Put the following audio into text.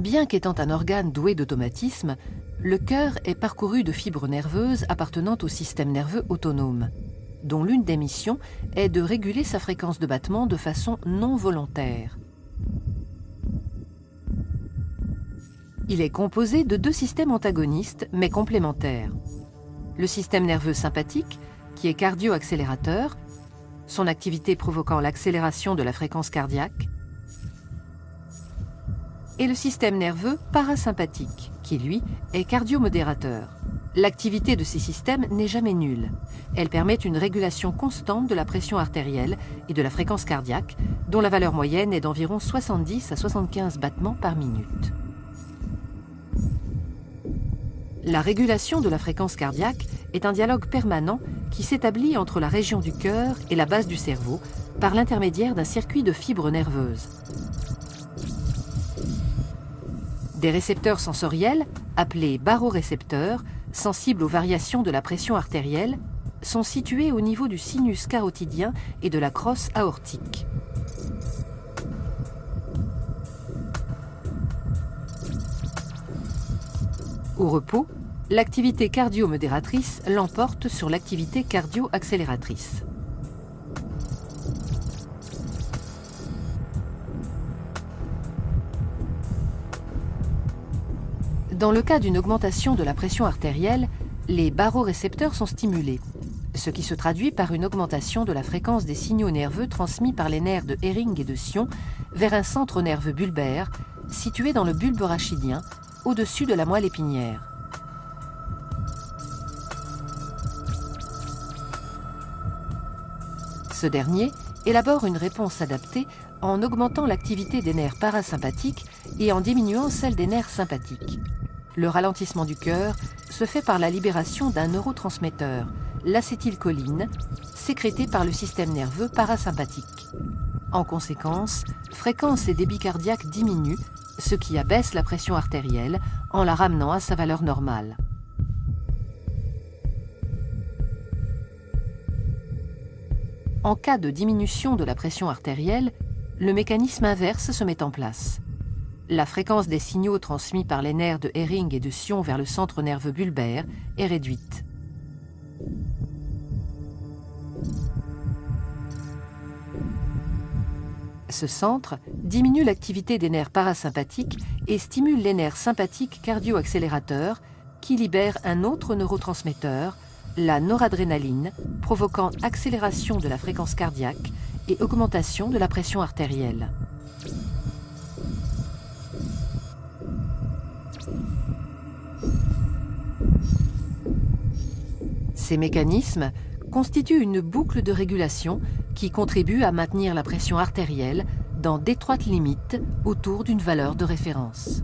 Bien qu'étant un organe doué d'automatisme, le cœur est parcouru de fibres nerveuses appartenant au système nerveux autonome, dont l'une des missions est de réguler sa fréquence de battement de façon non volontaire. Il est composé de deux systèmes antagonistes mais complémentaires. Le système nerveux sympathique, qui est cardio-accélérateur, son activité provoquant l'accélération de la fréquence cardiaque, et le système nerveux parasympathique, qui lui est cardiomodérateur. L'activité de ces systèmes n'est jamais nulle. Elle permet une régulation constante de la pression artérielle et de la fréquence cardiaque, dont la valeur moyenne est d'environ 70 à 75 battements par minute. La régulation de la fréquence cardiaque est un dialogue permanent qui s'établit entre la région du cœur et la base du cerveau par l'intermédiaire d'un circuit de fibres nerveuses. Des récepteurs sensoriels, appelés barorécepteurs, sensibles aux variations de la pression artérielle, sont situés au niveau du sinus carotidien et de la crosse aortique. Au repos, l'activité cardio-modératrice l'emporte sur l'activité cardio-accélératrice. Dans le cas d'une augmentation de la pression artérielle, les barorécepteurs sont stimulés, ce qui se traduit par une augmentation de la fréquence des signaux nerveux transmis par les nerfs de Hering et de Sion vers un centre nerveux bulbaire situé dans le bulbe rachidien, au-dessus de la moelle épinière. Ce dernier élabore une réponse adaptée en augmentant l'activité des nerfs parasympathiques et en diminuant celle des nerfs sympathiques. Le ralentissement du cœur se fait par la libération d'un neurotransmetteur, l'acétylcholine, sécrété par le système nerveux parasympathique. En conséquence, fréquence et débit cardiaque diminuent, ce qui abaisse la pression artérielle en la ramenant à sa valeur normale. En cas de diminution de la pression artérielle, le mécanisme inverse se met en place. La fréquence des signaux transmis par les nerfs de Hering et de Sion vers le centre nerveux bulbaire est réduite. Ce centre diminue l'activité des nerfs parasympathiques et stimule les nerfs sympathiques cardio-accélérateurs qui libèrent un autre neurotransmetteur, la noradrénaline, provoquant accélération de la fréquence cardiaque et augmentation de la pression artérielle. Ces mécanismes constituent une boucle de régulation qui contribue à maintenir la pression artérielle dans d'étroites limites autour d'une valeur de référence.